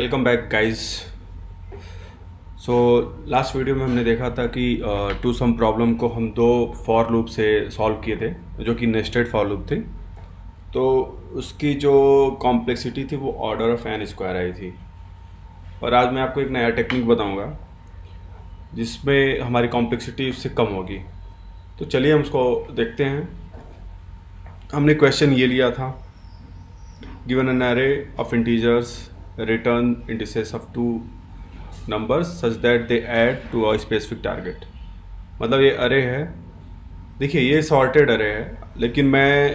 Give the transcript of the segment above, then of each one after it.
Welcome back guys. So last video में हमने देखा था कि टू सम प्रॉब्लम को हम दो फॉर लूप से सॉल्व किए थे जो कि नेस्टेड फॉर लूप थे। तो उसकी जो कॉम्प्लेक्सिटी थी वो ऑर्डर ऑफ एन स्क्वायर आई थी। और आज मैं आपको एक नया टेक्निक बताऊंगा जिसमें हमारी कॉम्प्लेक्सिटी उससे कम होगी। तो चलिए हम उसको देखते हैं। हमने क्वेश्चन ये लिया था, given an array of integers return indices of two numbers such that they add to a specific target। मतलब ये अरे है, देखिए ये सॉर्टेड अरे है, लेकिन मैं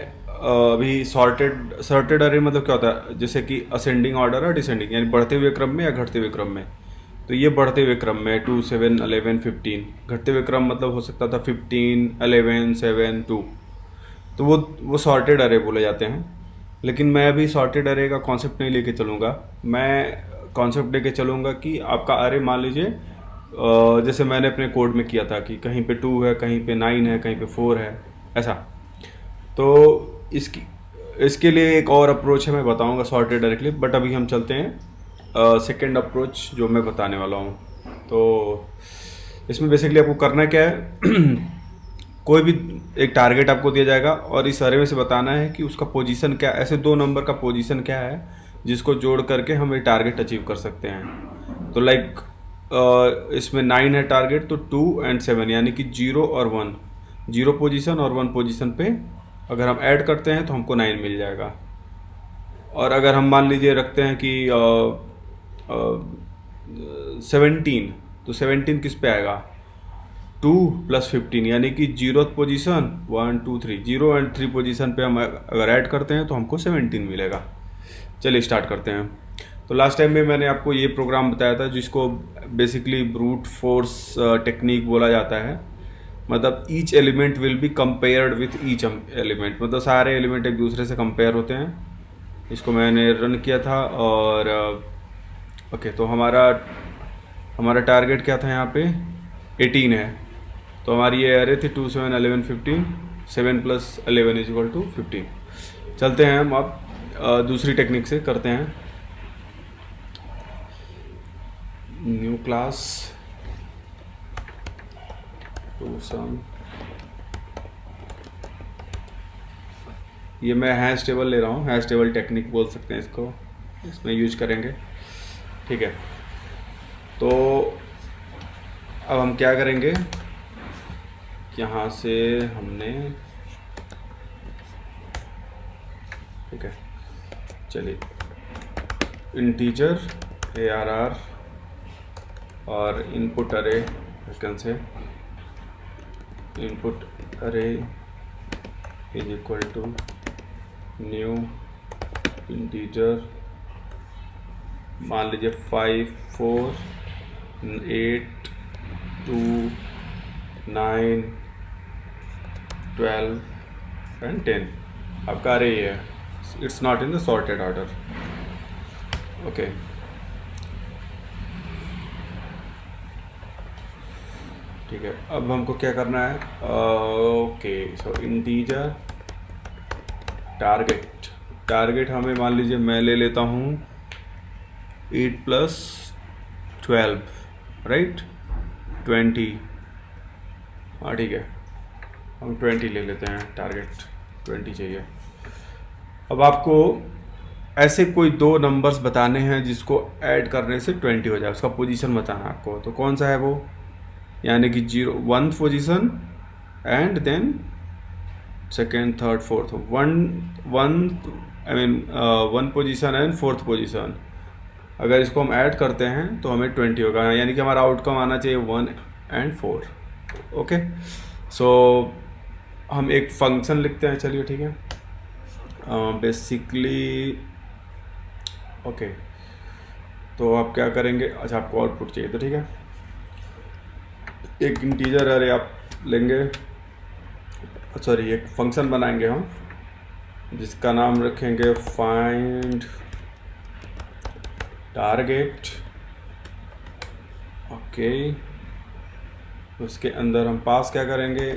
अभी सॉर्टेड अरे मतलब क्या होता है, जैसे कि असेंडिंग ऑर्डर और डिसेंडिंग, यानी बढ़ते हुए क्रम में या घटते हुए क्रम में। तो ये बढ़ते हुए क्रम में 2 7 11 15, घटते हुए क्रम मतलब हो सकता था 15 11 7 2। तो वो सॉर्टेड अरे बोले जाते हैं। लेकिन मैं अभी सॉर्टेड अरे का कॉन्सेप्ट नहीं लेके चलूँगा। मैं कॉन्सेप्ट लेके चलूँगा कि आपका अरे मान लीजिए जैसे मैंने अपने कोड में किया था कि कहीं पे 2 है, कहीं पे 9 है, कहीं पे 4 है, ऐसा। तो इसकी इसके लिए एक और अप्रोच है, मैं बताऊंगा सॉर्टेड अरे के लिए। बट अभी हम चलते हैं सेकेंड अप्रोच जो मैं बताने वाला हूँ। तो इसमें बेसिकली आपको करना क्या है कोई भी एक टारगेट आपको दिया जाएगा और इस अरे में से बताना है कि उसका पोजीशन क्या, ऐसे दो नंबर का पोजीशन क्या है जिसको जोड़ करके हम ये टारगेट अचीव कर सकते हैं। तो लाइक इसमें 9 है टारगेट, तो 2 एंड 7 यानी कि 0 और 1, 0 पोजीशन और 1 पोजीशन पे अगर हम ऐड करते हैं तो हमको 9 मिल जाएगा। और अगर हम मान लीजिए रखते हैं कि 17, तो 17 किस पे आएगा, 2 + 15 यानी कि 0th पोजीशन 1 2 3, 0 एंड 3 पोजीशन पे हम अगर ऐड करते हैं तो हमको 17 मिलेगा। चलिए स्टार्ट करते हैं। तो लास्ट टाइम में मैंने आपको ये प्रोग्राम बताया था जिसको बेसिकली ब्रूट फोर्स टेक्निक बोला जाता है। मतलब each element will be compared with each element, मतलब सारे एलिमेंट एक दूसरे से कंपेयर होते हैं। इसको मैंने रन किया था और ओके, तो हमारा टारगेट क्या था यहाँ पे, 18 है। तो हमारी ये अरे थी 2 7 11 15, 7 + 11 = 15। चलते हैं हम अब दूसरी टेक्निक से करते हैं। न्यू क्लास टू सम, ये मैं हैश टेबल ले रहा हूँ, हैश टेबल टेक्निक बोल सकते हैं इसको, इसमें यूज करेंगे। ठीक है, तो अब हम क्या करेंगे, यहाँ से हमने, ठीक है चलिए, इंटीजर ARR और इनपुट अरे से इनपुट अरे = न्यू इंटीजर, मान लीजिए 5 4 8 2 9 12 एंड 10। आपका अरे ये है, it's not in the sorted order. Okay, ठीक है, अब हमको क्या करना है, ओके सो इंटीजर टारगेट हमें मान लीजिए मैं ले लेता हूँ 8 + 12 राइट 20। हाँ ठीक है, हम 20 ले लेते हैं, टारगेट 20 चाहिए। अब आपको ऐसे कोई दो नंबर्स बताने हैं जिसको ऐड करने से 20 हो जाए, उसका पोजीशन बताना है आपको। तो कौन सा है वो, यानी कि 1 position and then second third fourth, 1 position and 4th position. अगर इसको हम ऐड करते हैं तो हमें 20 होगा, यानी कि हमारा आउटकम आना चाहिए 1 एंड 4। ओके, सो हम एक फंक्शन लिखते हैं, चलिए ठीक है। बेसिकली ओके, तो आप क्या करेंगे, अच्छा आपको आउटपुट चाहिए तो ठीक है, एक इंटीजर अरे आप लेंगे, सॉरी एक फंक्शन बनाएंगे हम जिसका नाम रखेंगे फाइंड टारगेट। ओके, उसके अंदर हम पास क्या करेंगे,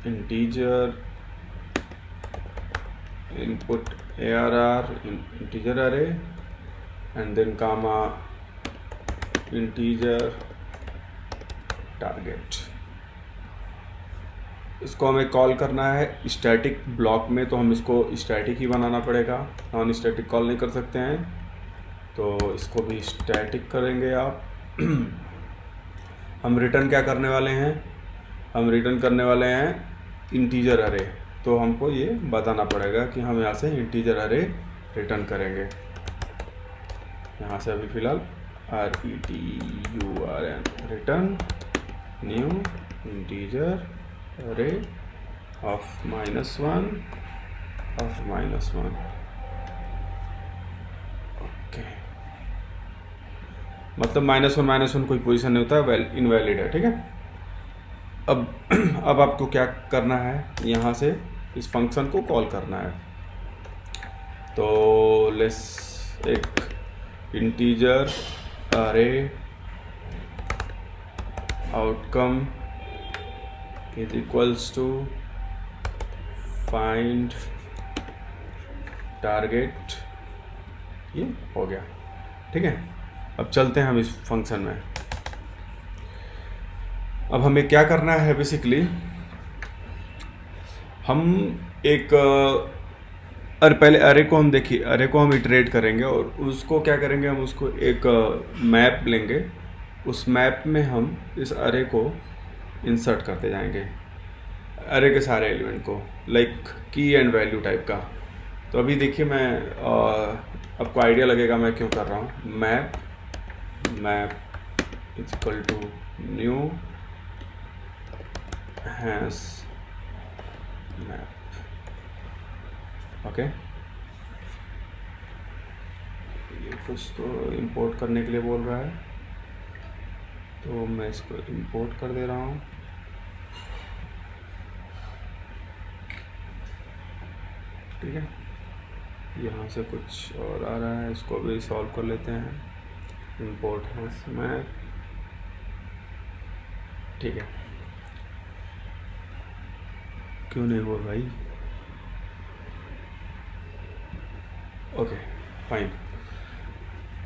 integer input ARR integer array and then comma integer target, इसको हमें कॉल करना है स्टैटिक ब्लॉक में, तो हम इसको स्टैटिक ही बनाना पड़ेगा, नॉन स्टैटिक कॉल नहीं कर सकते हैं, तो इसको भी स्टैटिक करेंगे आप। हम रिटर्न क्या करने वाले हैं, हम रिटर्न करने वाले हैं इंटीजर अरे, तो हमको ये बताना पड़ेगा कि हम यहाँ से इंटीजर अरे रिटर्न करेंगे। यहाँ से अभी फ़िलहाल RETURN रिटर्न न्यू इंटीजर अरे ऑफ -1 ऑफ -1। ओके, मतलब -1 कोई पोजीशन नहीं होता है, इनवैलिड है, ठीक है। अब आपको क्या करना है, यहाँ से इस फंक्शन को कॉल करना है। तो लेट्स एक integer array outcome is equals to find target, ये हो गया, ठीक है। अब चलते हैं हम इस फंक्शन में। अब हमें क्या करना है, बेसिकली हम एक पहले अरे को हम देखिए, अरे को हम इटरेट करेंगे और उसको क्या करेंगे, हम उसको एक मैप लेंगे, उस मैप में हम इस अरे को इंसर्ट करते जाएंगे, अरे के सारे एलिमेंट को, लाइक की एंड वैल्यू टाइप का। तो अभी देखिए, मैं आपको आइडिया लगेगा मैं क्यों कर रहा हूँ। Map is equal to new hash map, okay. ये कुछ तो इंपोर्ट करने के लिए बोल रहा है, तो मैं इसको इंपोर्ट कर दे रहा हूँ। ठीक है, यहाँ से कुछ और आ रहा है, इसको भी सॉल्व कर लेते हैं। इंपोर्ट हैश मैप, ठीक है, क्यों नहीं हुआ भाई, ओके फाइन।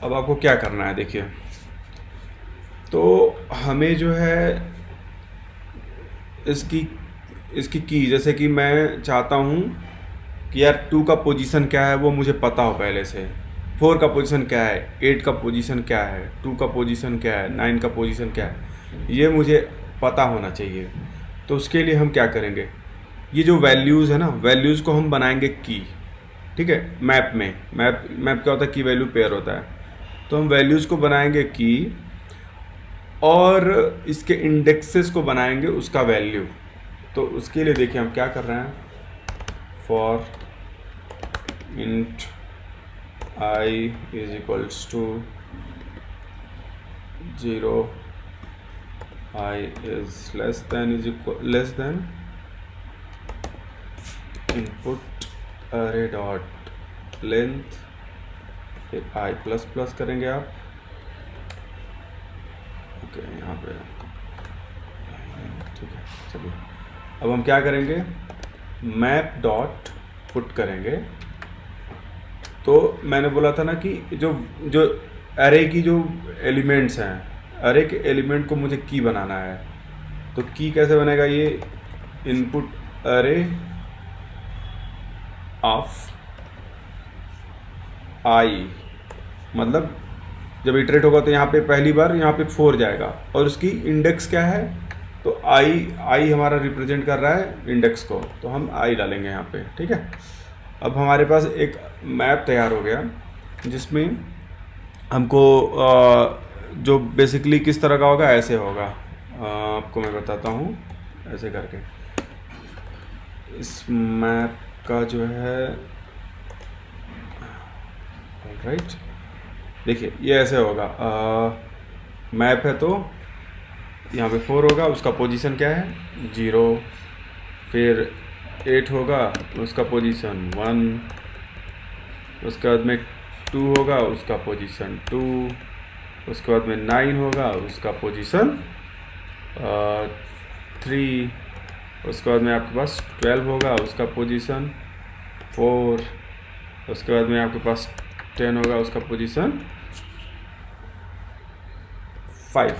अब आपको क्या करना है, देखिए, तो हमें जो है इसकी की, जैसे कि मैं चाहता हूँ कि यार 2 का पोजीशन क्या है वो मुझे पता हो पहले से, 4 का पोजीशन क्या है, 8 का पोजीशन क्या है, 2 का पोजीशन क्या है, 9 का पोजीशन क्या है, ये मुझे पता होना चाहिए। तो उसके लिए हम क्या करेंगे, ये जो वैल्यूज़ है ना, वैल्यूज़ को हम बनाएंगे की, ठीक है। मैप में मैप क्या होता है, की वैल्यू पेयर होता है, तो हम वैल्यूज़ को बनाएंगे की और इसके इंडेक्सेस को बनाएंगे उसका वैल्यू। तो उसके लिए देखिए हम क्या कर रहे हैं, for int i is equals to 0, i is less than input array dot length, फिर i प्लस प्लस करेंगे आप, ओके यहाँ पे, ठीक है। चलिए अब हम क्या करेंगे, मैप डॉट पुट करेंगे। तो मैंने बोला था ना कि जो अरे की जो एलिमेंट्स हैं, अरे के एलिमेंट को मुझे की बनाना है। तो की कैसे बनेगा, ये इनपुट अरे ऑफ आई, मतलब जब इटरेट होगा तो यहाँ पे पहली बार यहाँ पे 4 जाएगा और उसकी इंडेक्स क्या है, तो आई हमारा रिप्रेजेंट कर रहा है इंडेक्स को, तो हम आई डालेंगे यहाँ पे, ठीक है। अब हमारे पास एक मैप तैयार हो गया जिसमें हमको जो बेसिकली किस तरह का होगा, ऐसे होगा, आपको मैं बताता हूँ ऐसे करके। इस मैप का जो है, राइट, देखिए ये ऐसे होगा, मैप है तो यहाँ पे 4 होगा, उसका पोजीशन क्या है 0, फिर 8 होगा उसका पोजीशन 1, उसके बाद में 2 होगा उसका पोजीशन 2, उसके बाद में 9 होगा उसका पोजीशन 3, उसके बाद में आपके पास 12 होगा उसका पोजीशन 4, उसके बाद में आपके पास 10 होगा उसका पोजीशन 5।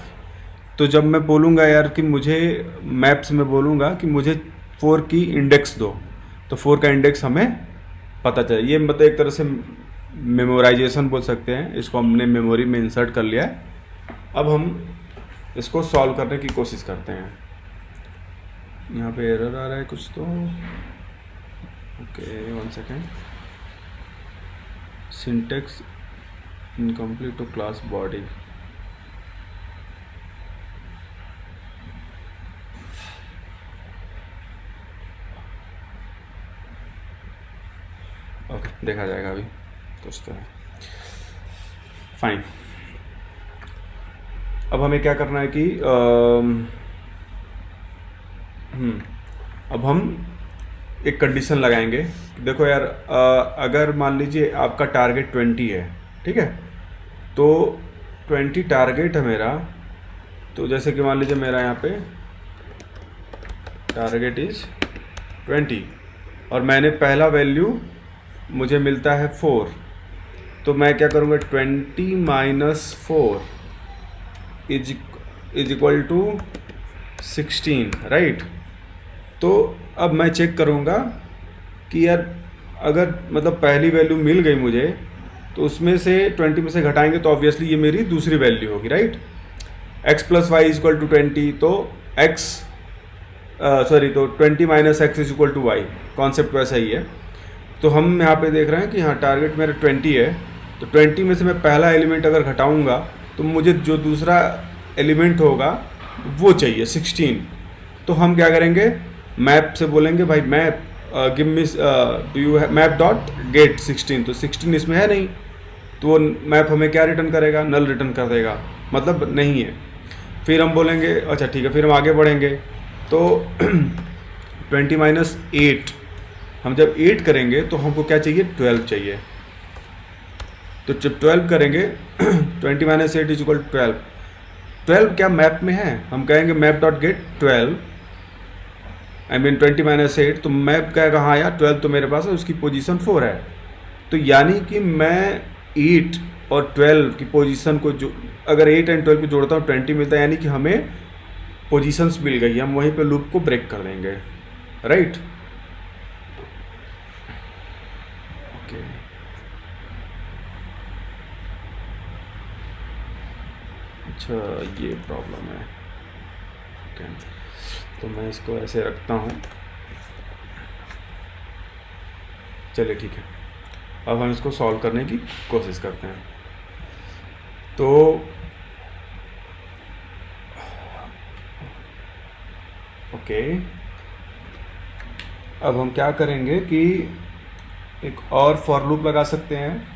तो जब मैं बोलूँगा यार कि मुझे मैप्स में बोलूँगा कि मुझे 4 की इंडेक्स दो, तो 4 का इंडेक्स हमें पता चले। ये मतलब एक तरह से मेमोराइजेशन बोल सकते हैं, इसको हमने मेमोरी में इंसर्ट कर लिया है। अब हम इसको सॉल्व करने की कोशिश करते हैं। यहाँ पे एरर आ रहा है कुछ तो, okay 1 second. Syntax incomplete to class body. Okay, देखा जाएगा अभी, कुछ तो है। फाइन। अब हमें क्या करना है कि अब हम एक कंडीशन लगाएंगे। देखो यार, अगर मान लीजिए आपका टारगेट 20 है, ठीक है, तो 20 टारगेट है मेरा। तो जैसे कि मान लीजिए मेरा यहाँ पे टारगेट इज 20 और मैंने पहला वैल्यू मुझे मिलता है 4। तो मैं क्या करूँगा, 20 minus 4 is equal to 16, right. तो अब मैं चेक करूँगा कि यार अगर मतलब पहली वैल्यू मिल गई मुझे, तो उसमें से 20 में से घटाएंगे तो ऑब्वियसली ये मेरी दूसरी वैल्यू होगी, right. x plus y is equal to 20, तो तो 20 minus x is equal to y, concept वैसा ही है। तो हम यहाँ पे देख रहे हैं कि हाँ टारगेट मेरा 20 है, तो 20 में से मैं पहला एलिमेंट अगर घटाऊँगा तो मुझे जो दूसरा एलिमेंट होगा वो चाहिए 16। तो हम क्या करेंगे, मैप से बोलेंगे भाई map give me do you map dot gate 16। तो 16 इसमें है नहीं, तो वो मैप हमें क्या रिटर्न करेगा, नल रिटर्न कर देगा, मतलब नहीं है। फिर हम बोलेंगे अच्छा ठीक है, फिर हम आगे बढ़ेंगे। तो 20 माइनस 8, हम जब 8 करेंगे तो हमको क्या चाहिए, 12 चाहिए। तो जब 12 करेंगे 20 माइनस 8 इज इक्वल टू 12। 12 क्या मैप में है, हम कहेंगे map dot gate 12, I mean 20 minus 8। तो मैप कहेगा हाँ यार 12 तो मेरे पास है, उसकी पोजीशन 4 है। तो यानी कि मैं 8 और 12 की पोजीशन को जो अगर 8 एंड 12 को जोड़ता हूँ 20 मिलता है, यानी कि हमें पोजीशंस मिल गई। हम वहीं पे लूप को ब्रेक कर देंगे, राइट। ओके, अच्छा ये प्रॉब्लम है। ओके, तो मैं इसको ऐसे रखता हूँ। चलिए ठीक है, अब हम इसको सॉल्व करने की कोशिश करते हैं। तो ओके, अब हम क्या करेंगे कि एक और फॉर लूप लगा सकते हैं,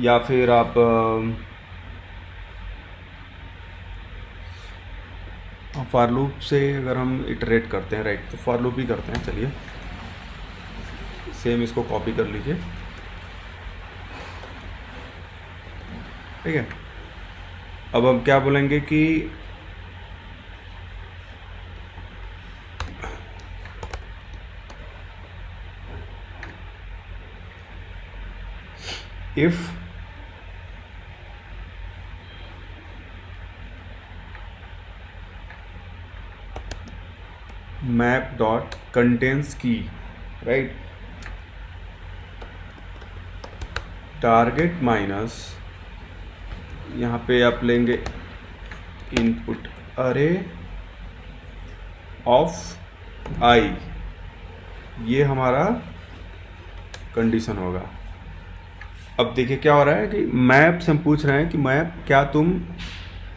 या फिर आप फॉर लूप से अगर हम इटरेट करते हैं, राइट, तो फॉर लूप ही करते हैं। चलिए सेम इसको कॉपी कर लीजिए, ठीक है। अब हम क्या बोलेंगे कि इफ मैप डॉट कंटेंस की, राइट, टारगेट माइनस, यहाँ पे आप लेंगे इनपुट अरे ऑफ आई, ये हमारा कंडीशन होगा। अब देखिए क्या हो रहा है कि मैप से हम पूछ रहे हैं कि मैप क्या तुम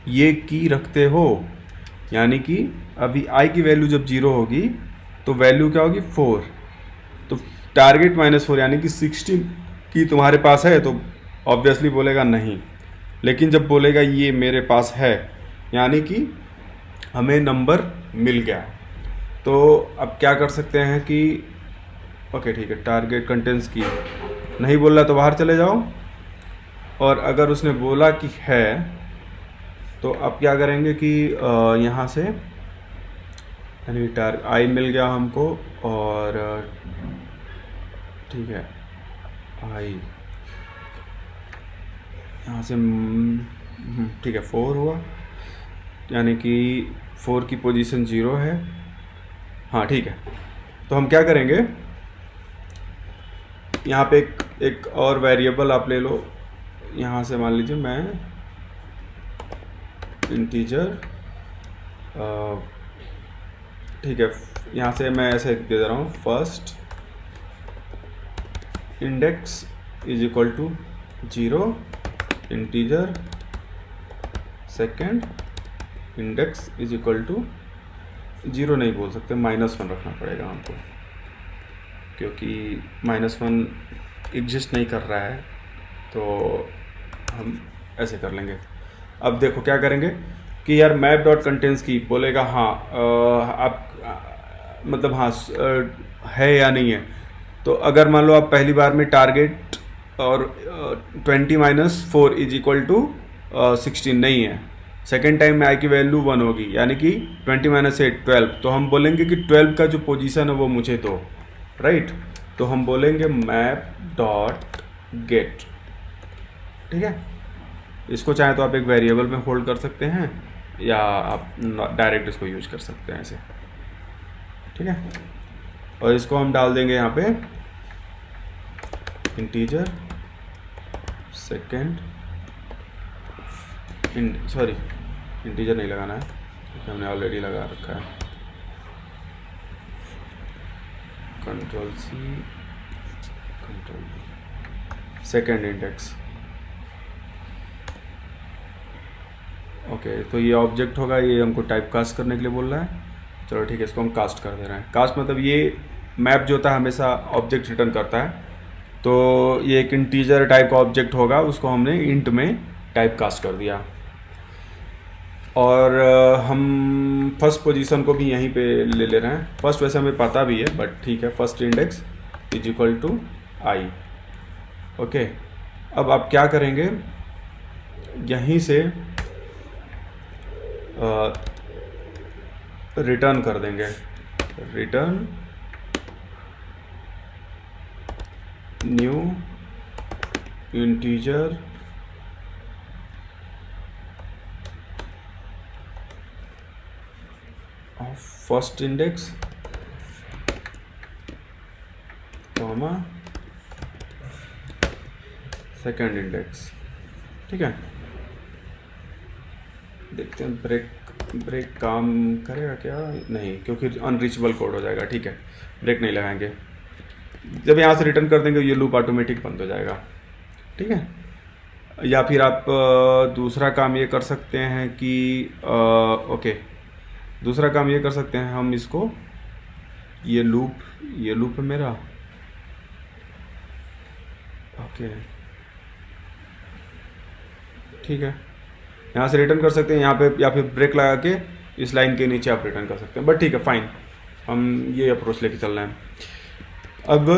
ये की रखते हो, यानी कि अभी आई की वैल्यू जब 0 होगी तो वैल्यू क्या होगी 4। तो टारगेट माइनस 4 यानी कि 16 की तुम्हारे पास है, तो ऑब्वियसली बोलेगा नहीं। लेकिन जब बोलेगा ये मेरे पास है, यानी कि हमें नंबर मिल गया। तो अब क्या कर सकते हैं कि ओके ठीक है, टारगेट कंटेंट्स की नहीं बोल रहा तो बाहर चले जाओ, और अगर उसने बोला कि है तो अब क्या करेंगे कि यहाँ से यानी आई मिल गया हमको, और ठीक है आई यहाँ से ठीक है 4 हुआ। यानी कि 4 की पोजीशन 0 है। हाँ ठीक है, तो हम क्या करेंगे, यहाँ पे एक और वेरिएबल आप ले लो। यहाँ से मान लीजिए मैं इंटीजर, ठीक है, यहाँ से मैं ऐसे दे रहा हूँ, first index is equal to 0 integer, second index is equal to 0 नहीं बोल सकते, -1 रखना पड़ेगा हमको, क्योंकि -1 एग्जिस्ट नहीं कर रहा है, तो हम ऐसे कर लेंगे। अब देखो क्या करेंगे कि यार मैप डॉट कंटेंट्स की बोलेगा हाँ आप मतलब हाँ है या नहीं है। तो अगर मान लो आप पहली बार में टारगेट और 20-4 इज इक्वल टू 16 नहीं है, सेकेंड टाइम में आई की वैल्यू 1 होगी, यानी कि 20-8 12, तो हम बोलेंगे कि 12 का जो पोजीशन है वो मुझे दो, राइट। तो हम बोलेंगे मैप डॉट गेट, ठीक है। इसको चाहे तो आप एक वेरिएबल में होल्ड कर सकते हैं, या आप डायरेक्ट इसको यूज कर सकते हैं ऐसे, ठीक है। और इसको हम डाल देंगे यहाँ पे इंटीजर, सेकेंड सॉरी इंटीजर नहीं लगाना है क्योंकि हमने ऑलरेडी लगा रखा है, control C control V, second index. Okay, तो ये ऑब्जेक्ट होगा, ये हमको टाइप कास्ट करने के लिए बोल रहा है। चलो ठीक है, इसको हम कास्ट कर दे रहे हैं। कास्ट मतलब ये मैप जो होता है हमेशा ऑब्जेक्ट रिटर्न करता है, तो ये एक इंटीजर टाइप का ऑब्जेक्ट होगा, उसको हमने इंट में टाइप कास्ट कर दिया। और हम फर्स्ट पोजीशन को भी यहीं पे ले रहे हैं। फर्स्ट वैसे हमें पता भी है, बट ठीक है, first index is equal to i. Okay, अब आप क्या करेंगे, यहीं से रिटर्न कर देंगे, return new integer of first index comma second index, ठीक है। देखते हैं ब्रेक काम करेगा क्या, नहीं, क्योंकि अनरीचेबल कोड हो जाएगा, ठीक है, ब्रेक नहीं लगाएंगे। जब यहाँ से रिटर्न कर देंगे ये लूप ऑटोमेटिक बंद हो जाएगा, ठीक है। या फिर आप दूसरा काम ये कर सकते हैं कि ओके, दूसरा काम ये कर सकते हैं, हम इसको ये लूप है मेरा, ओके ठीक है, यहाँ से रिटर्न कर सकते हैं यहाँ पे, या फिर ब्रेक लगा के इस लाइन के नीचे आप रिटर्न कर सकते हैं, बट ठीक है फाइन, हम ये अप्रोच लेके चल रहे हैं। अब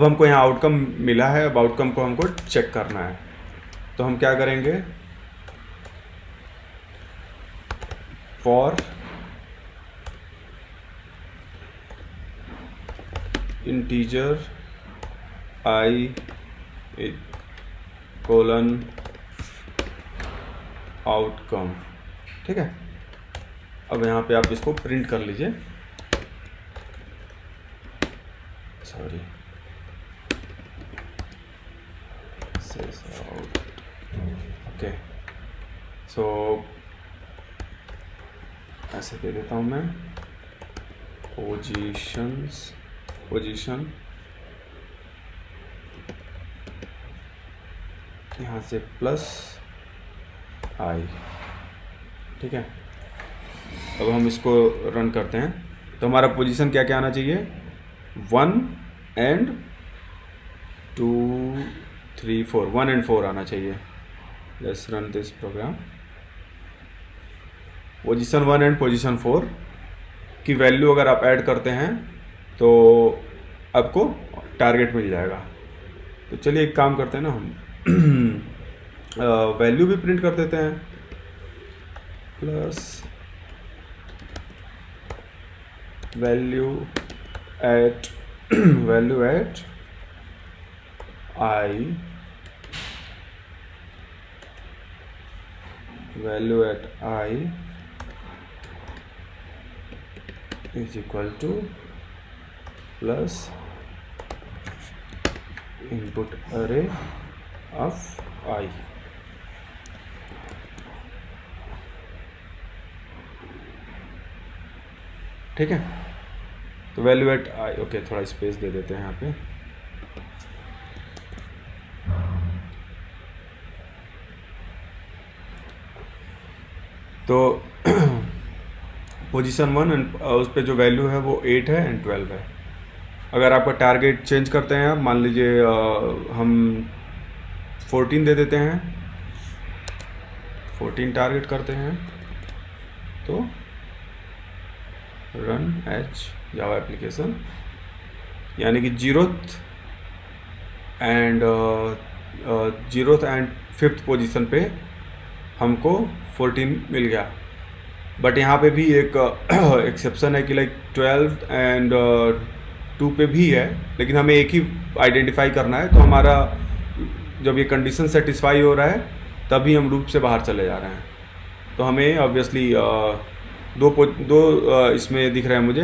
हमको यहाँ आउटकम मिला है, अब आउटकम को हमको चेक करना है, तो हम क्या करेंगे, for integer I colon outcome, ठीक है। अब यहाँ पे आप इसको प्रिंट कर लीजिए, सॉरी ओके, सो ऐसे दे देता हूँ मैं, पोजीशन यहाँ से प्लस आई, ठीक है। अब हम इसको रन करते हैं, तो हमारा पोजीशन क्या क्या आना चाहिए, 1 and 2 3 4, 1 and 4 आना चाहिए। Let's run this program. Position 1 and position 4 की वैल्यू अगर आप ऐड करते हैं तो आपको टारगेट मिल जाएगा। तो चलिए एक काम करते हैं ना, हम वैल्यू भी प्रिंट कर देते हैं, plus value at i value at i is equal to plus input array of i. ठीक है, तो वैल्यू एट आई, ओके थोड़ा स्पेस दे देते हैं यहाँ पे। तो पोजीशन 1 एंड उस पर जो वैल्यू है वो 8 है एंड 12 है। अगर आपका टारगेट चेंज करते हैं, आप मान लीजिए हम 14 दे देते हैं, 14 टारगेट करते हैं, तो रन एच जावा एप्लीकेशन, यानी कि जीरोथ एंड 5th पोजीशन पे हमको 14 मिल गया। बट यहाँ पे भी एक एक्सेप्शन है कि लाइक 12 एंड 2 पे भी है, लेकिन हमें एक ही आइडेंटिफाई करना है। तो हमारा जब ये कंडीशन सेटिस्फाई हो रहा है तभी हम लूप से बाहर चले जा रहे हैं। तो हमें ऑब्वियसली दो इसमें दिख रहे हैं मुझे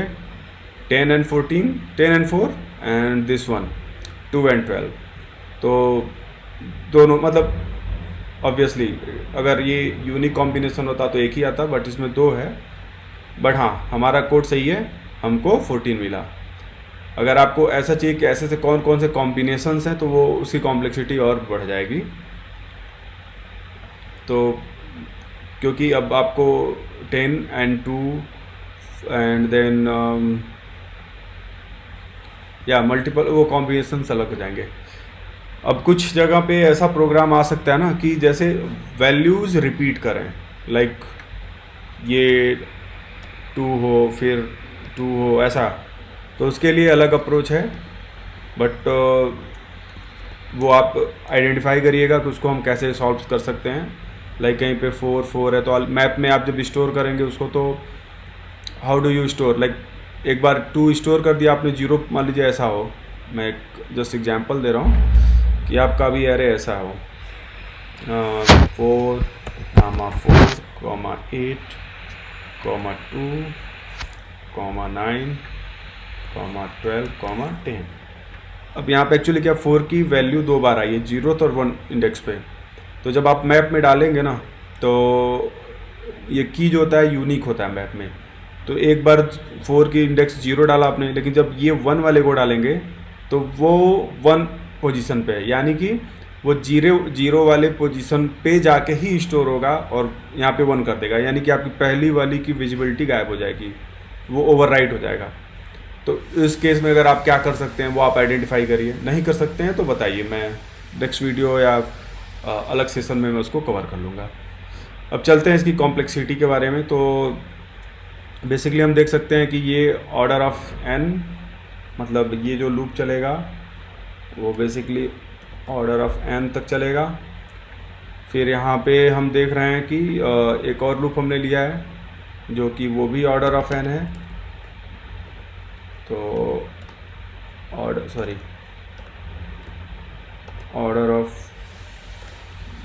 10 and 14, 10 and 4 and this one 2 and 12। तो दोनों मतलब ऑब्वियसली अगर ये यूनिक कॉम्बिनेशन होता तो एक ही आता, बट इसमें 2 है। बट हाँ, हमारा कोड सही है, हमको 14 मिला। अगर आपको ऐसा चाहिए कि ऐसे से कौन कौन से कॉम्बिनेशंस हैं, तो वो उसकी कॉम्प्लेक्सिटी और बढ़ जाएगी। तो क्योंकि अब आपको 10 एंड 2 एंड देन या मल्टीपल वो कॉम्बिनेशंस अलग हो जाएंगे। अब कुछ जगह पे ऐसा प्रोग्राम आ सकता है ना कि जैसे वैल्यूज़ रिपीट करें, लाइक ये 2 हो फिर 2 हो, ऐसा। तो उसके लिए अलग अप्रोच है, बट वो आप आइडेंटिफाई करिएगा कि उसको हम कैसे सॉल्व कर सकते हैं। लाइक कहीं पे 4 4 है, तो मैप में आप जब स्टोर करेंगे उसको, तो how do you store, like एक बार 2 स्टोर कर दिया आपने, 0 मान लीजिए ऐसा हो, मैं जस्ट एग्जांपल दे रहा हूँ कि आपका भी एरे ऐसा हो 4, 8, 2, 9, 12, 10। अब यहाँ पे एक्चुअली क्या 4 की वैल्यू 2 बार आई है, 0th और 1 इंडेक्स पे। तो जब आप मैप में डालेंगे ना, तो ये की जो होता है यूनिक होता है मैप में। तो एक बार 4 की इंडेक्स 0 डाला आपने, लेकिन जब ये 1 वाले को डालेंगे तो वो 1 पोजीशन पे है, यानी कि वो 0 वाले पोजीशन पे जाके ही स्टोर होगा और यहाँ पे 1 कर देगा, यानी कि आपकी पहली वाली की विजिबिलिटी गायब हो जाएगी, वो ओवरराइट हो जाएगा। तो इस केस में अगर आप क्या कर सकते हैं वो आप आइडेंटिफाई करिए। नहीं कर सकते हैं तो बताइए, मैं नेक्स्ट वीडियो या अलग सेशन में मैं उसको कवर कर लूँगा। अब चलते हैं इसकी कॉम्प्लेक्सिटी के बारे में। तो बेसिकली हम देख सकते हैं कि ये ऑर्डर ऑफ n, मतलब ये जो लूप चलेगा वो बेसिकली ऑर्डर ऑफ n तक चलेगा। फिर यहाँ पे हम देख रहे हैं कि एक और लूप हमने लिया है जो कि वो भी ऑर्डर ऑफ n है। तो ऑर्डर ऑफ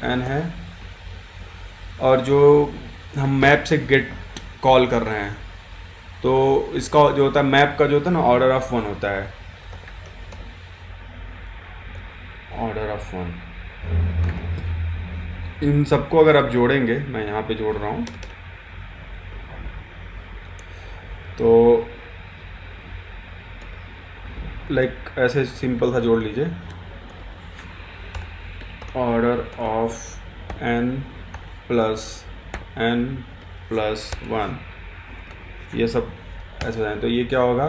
n है, और जो हम मैप से गेट कॉल कर रहे हैं, तो इसका जो होता है मैप का जो होता है ना, ऑर्डर ऑफ 1 होता है, ऑर्डर ऑफ 1। इन सबको अगर आप जोड़ेंगे, मैं यहाँ पे जोड़ रहा हूँ, तो लाइक ऐसे सिंपल सा जोड़ लीजिए, ऑर्डर ऑफ n प्लस 1, ये सब ऐसे हो जाए। तो ये क्या होगा,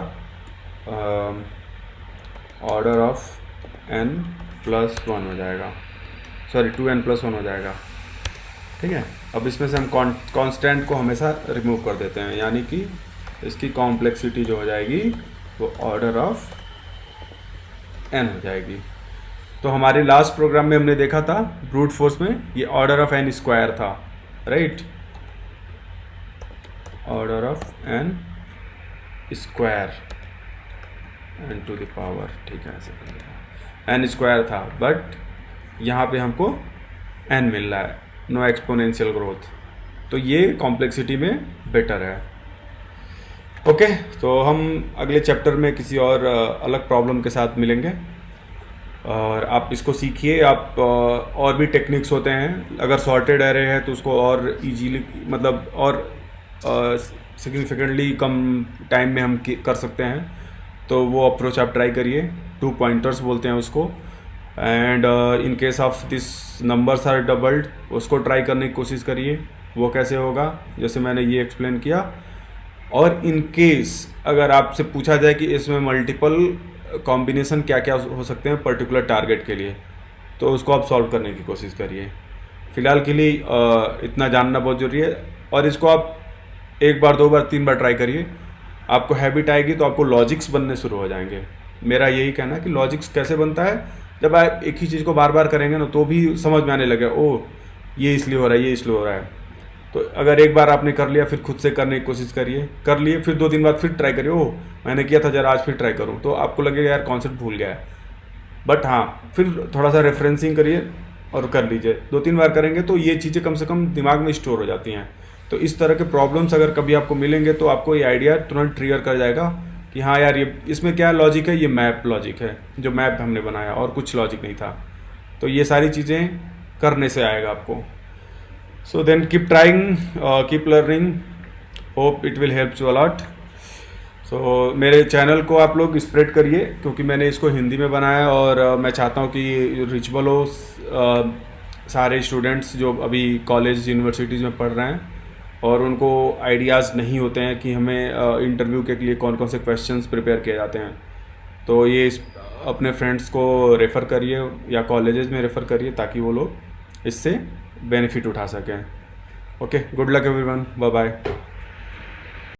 ऑर्डर ऑफ n प्लस 1 हो जाएगा, सॉरी 2n प्लस 1 हो जाएगा। ठीक है, अब इसमें से हम कांस्टेंट को हमेशा रिमूव कर देते हैं, यानी कि इसकी कॉम्प्लेक्सिटी जो हो जाएगी वो ऑर्डर ऑफ n हो जाएगी। तो हमारे लास्ट प्रोग्राम में हमने देखा था ब्रूट फोर्स में, ये ऑर्डर ऑफ n स्क्वायर था, right, order of n square n to the power, ठीक है, ऐसे n स्क्वायर था। बट यहाँ पे हमको n मिल रहा है, नो एक्सपोनेंशियल ग्रोथ। तो ये कॉम्प्लेक्सिटी में बेटर है। ओके, तो हम अगले चैप्टर में किसी और अलग प्रॉब्लम के साथ मिलेंगे और आप इसको सीखिए। आप और भी टेक्निक्स होते हैं, अगर सॉर्टेड एरे है तो उसको और इजीली मतलब और सिग्निफिकेंटली कम टाइम में हम कर सकते हैं, तो वो अप्रोच आप ट्राई करिए। 2 पॉइंटर्स बोलते हैं उसको। And in case of this numbers are doubled, उसको ट्राई करने की कोशिश करिए। वो कैसे होगा, जैसे मैंने ये एक्सप्लेन किया। और इन केस अगर आपसे पूछा जाए कि इसमें मल्टीपल कॉम्बिनेशन क्या क्या हो सकते हैं पर्टिकुलर टारगेट के लिए, तो उसको आप सॉल्व करने की कोशिश करिए। फ़िलहाल के लिए इतना जानना बहुत ज़रूरी है। और इसको आप 1 बार 2 बार 3 बार ट्राई करिए, आपको हैबिट आएगी तो आपको लॉजिक्स बनने शुरू हो जाएंगे। मेरा यही कहना है कि लॉजिक्स कैसे बनता है, जब आप एक ही चीज़ को बार बार करेंगे ना, तो भी समझ में आने लगे, ओह ये इसलिए हो रहा है, ये इसलिए हो रहा है। तो अगर एक बार आपने कर लिया, फिर खुद से करने की कोशिश करिए, कर लिए, फिर 2 दिन बाद फिर ट्राई करिए, ओह मैंने किया था जरा आज फिर ट्राई करूँ, तो आपको लगेगा यार कॉन्सेप्ट भूल गया है। बट हाँ, फिर थोड़ा सा रेफरेंसिंग करिए और कर लीजिए। 2-3 बार करेंगे तो ये चीज़ें कम से कम दिमाग में स्टोर हो जाती हैं। तो इस तरह के प्रॉब्लम्स अगर कभी आपको मिलेंगे तो आपको ये आइडिया तुरंत ट्रिगर कर जाएगा कि हाँ यार, ये इसमें क्या लॉजिक है, ये मैप लॉजिक है, जो मैप हमने बनाया और कुछ लॉजिक नहीं था। तो ये सारी चीज़ें करने से आएगा आपको। So then keep trying, keep learning, hope it will help you a lot. So मेरे चैनल को आप लोग स्प्रेड करिए, क्योंकि मैंने इसको हिंदी में बनाया और मैं चाहता हूँ कि रीचेबल हो सारे स्टूडेंट्स जो अभी कॉलेज यूनिवर्सिटीज़ में पढ़ रहे हैं और उनको आइडियाज़ नहीं होते हैं कि हमें इंटरव्यू के लिए कौन कौन से क्वेश्चंस प्रिपेयर किए जाते हैं। तो ये अपने फ्रेंड्स को रेफ़र करिए या कॉलेजेस में रेफ़र करिए, ताकि वो लोग इससे बेनिफिट उठा सकें। Okay, good luck everyone, bye bye.